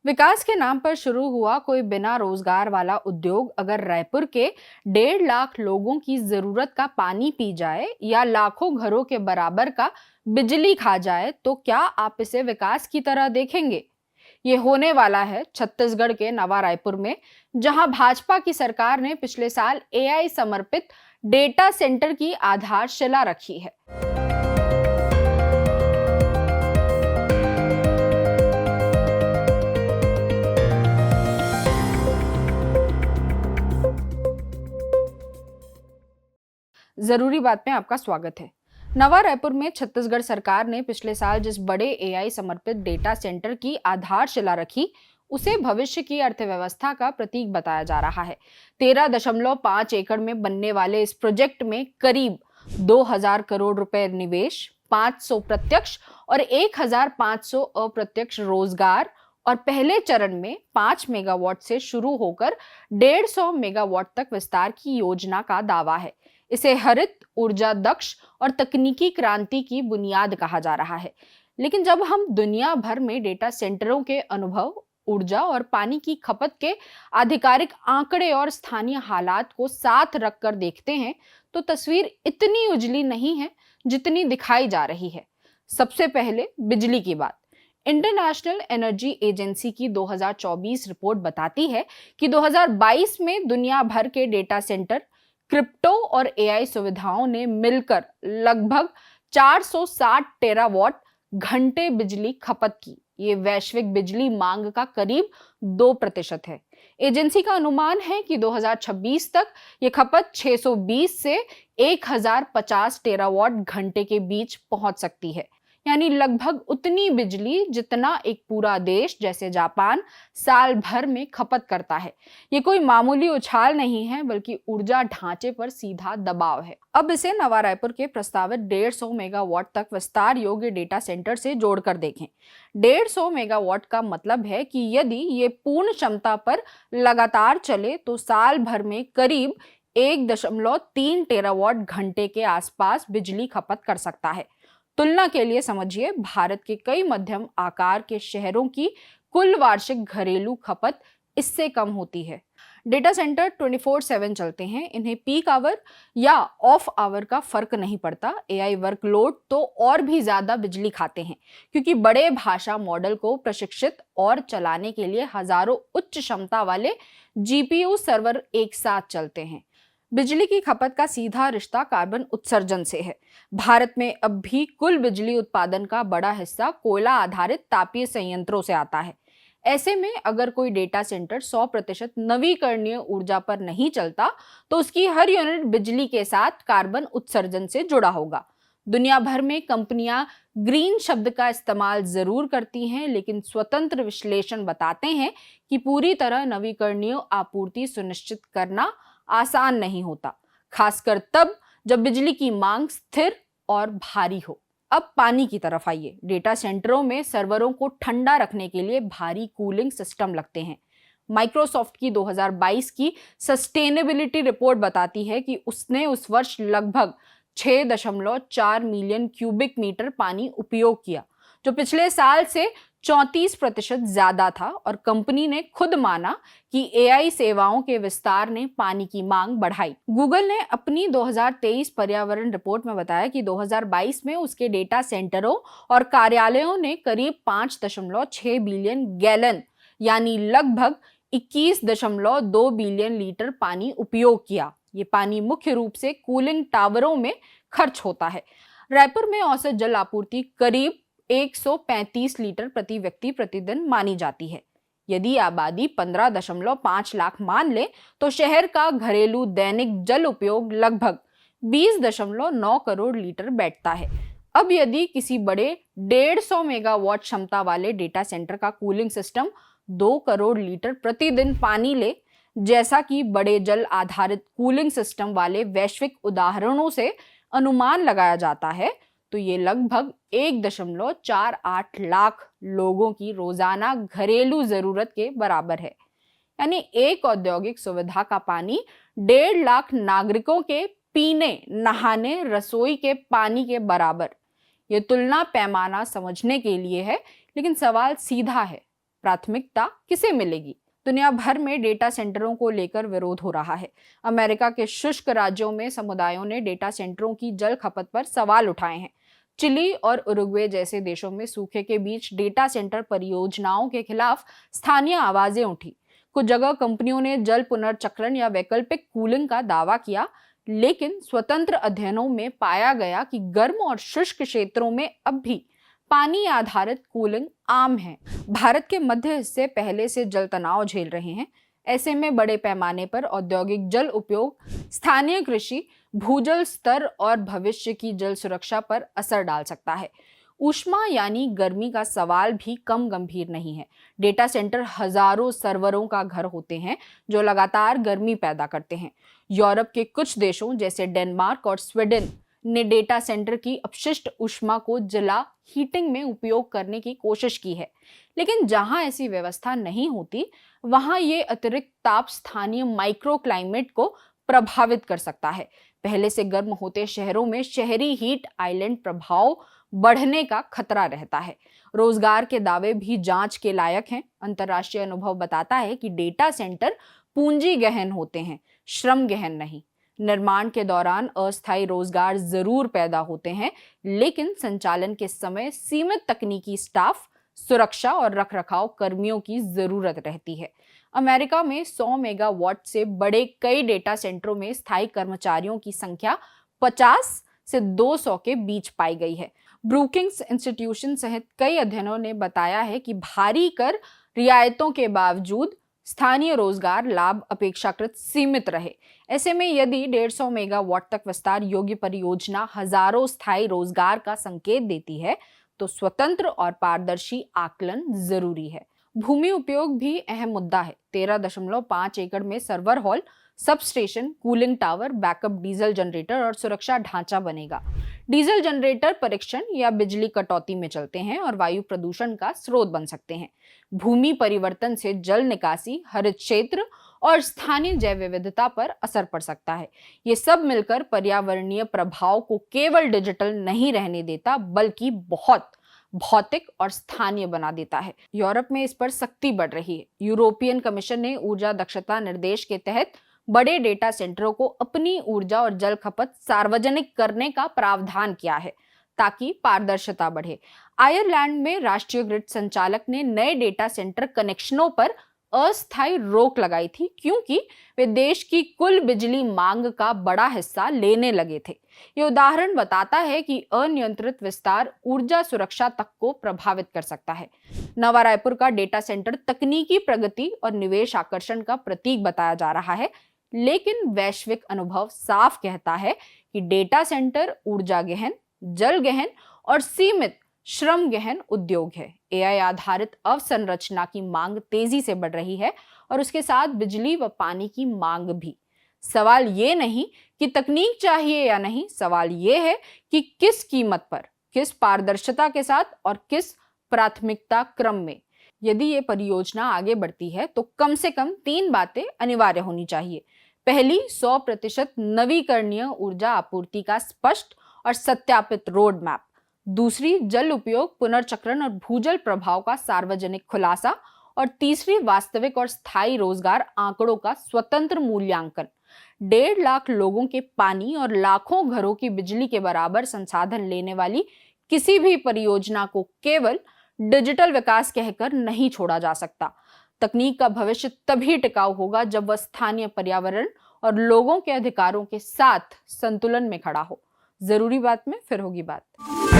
विकास के नाम पर शुरू हुआ कोई बिना रोजगार वाला उद्योग अगर रायपुर के 1.5 लाख लोगों की जरूरत का पानी पी जाए या लाखों घरों के बराबर का बिजली खा जाए तो क्या आप इसे विकास की तरह देखेंगे? ये होने वाला है छत्तीसगढ़ के नवा रायपुर में, जहां भाजपा की सरकार ने पिछले साल एआई समर्पित डेटा सेंटर की आधारशिला रखी है। जरूरी बात में आपका स्वागत है। नवा रायपुर में छत्तीसगढ़ सरकार ने पिछले साल जिस बड़े एआई समर्पित डेटा सेंटर की आधारशिला रखी, उसे भविष्य की अर्थव्यवस्था का प्रतीक बताया जा रहा है। 13.5 एकड़ में बनने वाले इस प्रोजेक्ट में करीब 2,000 करोड़ रुपए निवेश, 500 प्रत्यक्ष और 1,500 अप्रत्यक्ष रोजगार और पहले चरण में 5 मेगावाट से शुरू होकर 150 मेगावाट तक विस्तार की योजना का दावा है। इसे हरित ऊर्जा दक्ष और तकनीकी क्रांति की बुनियाद कहा जा रहा है। लेकिन जब हम दुनिया भर में डेटा सेंटरों के अनुभव, ऊर्जा और पानी की खपत के आधिकारिक आंकड़े और स्थानीय हालात को साथ रखकर देखते हैं, तो तस्वीर इतनी उजली नहीं है जितनी दिखाई जा रही है। सबसे पहले बिजली की बात। इंटरनेशनल एनर्जी एजेंसी की 2024 रिपोर्ट बताती है कि 2022 में दुनिया भर के डेटा सेंटर, क्रिप्टो और एआई सुविधाओं ने मिलकर लगभग 460 टेरावाट घंटे बिजली खपत की। ये वैश्विक बिजली मांग का करीब 2% है। एजेंसी का अनुमान है कि 2026 तक ये खपत 620 से 1,050 टेरावाट घंटे के बीच पहुंच सकती है, यानी लगभग उतनी बिजली जितना एक पूरा देश जैसे जापान साल भर में खपत करता है। ये कोई मामूली उछाल नहीं है, बल्कि ऊर्जा ढांचे पर सीधा दबाव है। अब इसे नवा रायपुर के प्रस्तावित 150 मेगावाट तक विस्तार योग्य डेटा सेंटर से जोड़कर देखें। 150 मेगावाट का मतलब है कि यदि ये पूर्ण क्षमता पर लगातार चले तो साल भर में करीब 1.3 टेरावाट घंटे के आसपास बिजली खपत कर सकता है। तुलना के लिए समझिए, भारत के कई मध्यम आकार के शहरों की कुल वार्षिक घरेलू खपत इससे कम होती है। डेटा सेंटर 24/7 चलते हैं, इन्हें पीक आवर या ऑफ आवर का फर्क नहीं पड़ता। एआई वर्कलोड तो और भी ज्यादा बिजली खाते हैं, क्योंकि बड़े भाषा मॉडल को प्रशिक्षित और चलाने के लिए हजारों उच्च क्षमता वाले जीपीयू सर्वर एक साथ चलते हैं। बिजली की खपत का सीधा रिश्ता कार्बन उत्सर्जन से है। भारत में अब भी कुल बिजली उत्पादन का बड़ा हिस्सा कोयला आधारित तापीय संयंत्रों से आता है। ऐसे में अगर कोई डेटा सेंटर 100% नवीकरणीय ऊर्जा पर नहीं चलता, तो उसकी हर यूनिट बिजली के साथ कार्बन उत्सर्जन से जुड़ा होगा। दुनिया भर में कंपनियां ग्रीन शब्द का इस्तेमाल जरूर करती हैं, लेकिन स्वतंत्र विश्लेषण बताते हैं कि पूरी तरह नवीकरणीय आपूर्ति सुनिश्चित करना आसान नहीं होता, खासकर तब जब बिजली की मांग स्थिर और भारी हो। अब पानी की तरफ आइए। डेटा सेंटरों में सर्वरों को ठंडा रखने के लिए भारी कूलिंग सिस्टम लगते हैं। माइक्रोसॉफ्ट की 2022 की सस्टेनेबिलिटी रिपोर्ट बताती है कि उसने उस वर्ष लगभग 6.4 मिलियन क्यूबिक मीटर पानी उपयोग किया, जो पिछले साल से 34% ज्यादा था। और कंपनी ने खुद माना कि एआई सेवाओं के विस्तार ने पानी की मांग बढ़ाई। गूगल ने अपनी 2023 पर्यावरण रिपोर्ट में बताया कि 2022 में उसके डेटा सेंटरों और कार्यालयों ने करीब 5.6 बिलियन गैलन, यानी लगभग 21.2 बिलियन लीटर पानी उपयोग किया। ये पानी मुख्य रूप से कूलिंग टावरों में खर्च होता है। रायपुर में औसत जल आपूर्ति करीब 135 लीटर प्रति व्यक्ति प्रतिदिन मानी जाती है। यदि आबादी 15.5 लाख मान ले, तो शहर का घरेलू दैनिक जल उपयोग लगभग 20.9 करोड़ लीटर बैठता है। अब यदि किसी बड़े 150 मेगावाट क्षमता वाले डेटा सेंटर का कूलिंग सिस्टम 2 करोड़ लीटर प्रतिदिन पानी ले, जैसा कि बड़े जल आधारित कूलिंग सिस्टम वाले वैश्विक उदाहरणों से अनुमान लगाया जाता है, तो ये लगभग 1.48 लाख लोगों की रोजाना घरेलू जरूरत के बराबर है। यानी एक औद्योगिक सुविधा का पानी 1.5 लाख नागरिकों के पीने, नहाने, रसोई के पानी के बराबर। ये तुलना पैमाना समझने के लिए है, लेकिन सवाल सीधा है, प्राथमिकता किसे मिलेगी? दुनिया भर में डेटा सेंटरों को लेकर विरोध हो रहा है। अमेरिका के शुष्क राज्यों में समुदायों ने डेटा सेंटरों की जल खपत पर सवाल उठाए हैं। चिली और उरुग्वे जैसे देशों में सूखे के बीच डेटा सेंटर परियोजनाओं के खिलाफ स्थानीय आवाजें उठी। कुछ जगह कंपनियों ने जल पुनर्चक्रण या वैकल्पिक कूलिंग का दावा किया, लेकिन स्वतंत्र अध्ययनों में पाया गया कि गर्म और शुष्क क्षेत्रों में अब भी पानी आधारित कूलिंग आम है। भारत के मध्य हिस्से पहले से जल तनाव झेल रहे हैं। ऐसे में बड़े पैमाने पर औद्योगिक जल उपयोग, स्थानीय कृषि, भूजल स्तर और भविष्य की जल सुरक्षा पर असर डाल सकता है। ऊष्मा यानी गर्मी का सवाल भी कम गंभीर नहीं है। डेटा सेंटर हजारों सर्वरों का घर होते हैं जो लगातार गर्मी पैदा करते हैं। यूरोप के कुछ देशों जैसे डेनमार्क और स्वीडन ने डेटा सेंटर की अपशिष्ट ऊष्मा को जला हीटिंग में उपयोग करने की कोशिश की है, लेकिन जहां ऐसी व्यवस्था नहीं होती वहां ये अतिरिक्त ताप स्थानीय माइक्रो क्लाइमेट को प्रभावित कर सकता है। पहले से गर्म होते शहरों में शहरी हीट आइलैंड प्रभाव बढ़ने का खतरा रहता है। रोजगार के दावे भी जांच के लायक हैं। अंतर्राष्ट्रीय अनुभव बताता है कि डेटा सेंटर पूंजी गहन होते हैं, श्रम गहन नहीं। निर्माण के दौरान अस्थायी रोजगार जरूर पैदा होते हैं, लेकिन संचालन के समय सीमित तकनीकी स्टाफ, सुरक्षा और रखरखाव कर्मियों की जरूरत रहती है। अमेरिका में 100 मेगावाट से बड़े कई डेटा सेंटरों में स्थायी कर्मचारियों की संख्या 50 से 200 के बीच पाई गई है। ब्रूकिंग्स इंस्टीट्यूशन सहित कई अध्ययनों ने बताया है कि भारी कर रियायतों के बावजूद स्थानीय रोजगार लाभ अपेक्षाकृत सीमित रहे। ऐसे में यदि 150 मेगावाट तक विस्तार योग्य परियोजना हजारों स्थायी रोजगार का संकेत देती है, तो स्वतंत्र और पारदर्शी आकलन जरूरी है। भूमि उपयोग भी अहम मुद्दा है। 13.5 एकड़ में server hall, sub station, cooling tower, backup diesel generator और सुरक्षा ढांचा बनेगा। डीजल जनरेटर परीक्षण या बिजली कटौती में चलते हैं और वायु प्रदूषण का स्रोत बन सकते हैं। भूमि परिवर्तन से जल निकासी, हरित क्षेत्र और स्थानीय जैव विविधता पर असर पड़ सकता है। ये सब मिलकर पर्यावरणीय प्रभाव को केवल डिजिटल नहीं रहने देता, बल्कि बहुत भौतिक और स्थानीय बना देता है। यूरोप में इस पर सख्ती बढ़ रही है। यूरोपियन कमीशन ने ऊर्जा दक्षता निर्देश के तहत बड़े डेटा सेंटरों को अपनी ऊर्जा और जल खपत सार्वजनिक करने का प्रावधान किया है, ताकि पारदर्शिता बढ़े। आयरलैंड में राष्ट्रीय ग्रिड संचालक ने नए डेटा सेंटर कनेक्शनों पर अस्थायी रोक लगाई थी, क्योंकि वे देश की कुल बिजली मांग का बड़ा हिस्सा लेने लगे थे। ये उदाहरण बताता है कि अनियंत्रित विस्तार ऊर्जा सुरक्षा तक को प्रभावित कर सकता है। नवा रायपुर का डेटा सेंटर तकनीकी प्रगति और निवेश आकर्षण का प्रतीक बताया जा रहा है, लेकिन वैश्विक अनुभव साफ कहता है कि डेटा सेंटर ऊर्जा गहन, जल गहन और सीमित श्रम गहन उद्योग है। एआई आधारित अवसंरचना की मांग तेजी से बढ़ रही है और उसके साथ बिजली व पानी की मांग भी। सवाल ये नहीं कि तकनीक चाहिए या नहीं, सवाल ये है कि किस कीमत पर, किस पारदर्शिता के साथ और किस प्राथमिकता क्रम में। यदि ये परियोजना आगे बढ़ती है तो कम से कम 3 बातें अनिवार्य होनी चाहिए। पहली, 100% नवीकरणीय ऊर्जा आपूर्ति का स्पष्ट और सत्यापित रोड मैप। दूसरी, जल उपयोग, पुनर्चक्रण और भूजल प्रभाव का सार्वजनिक खुलासा। और तीसरी, वास्तविक और स्थायी रोजगार आंकड़ों का स्वतंत्र मूल्यांकन। 1.5 लाख लोगों के पानी और लाखों घरों की बिजली के बराबर संसाधन लेने वाली किसी भी परियोजना को केवल डिजिटल विकास कहकर नहीं छोड़ा जा सकता। तकनीक का भविष्य तभी टिकाऊ होगा जब वह स्थानीय पर्यावरण और लोगों के अधिकारों के साथ संतुलन में खड़ा हो। जरूरी बात में फिर होगी बात।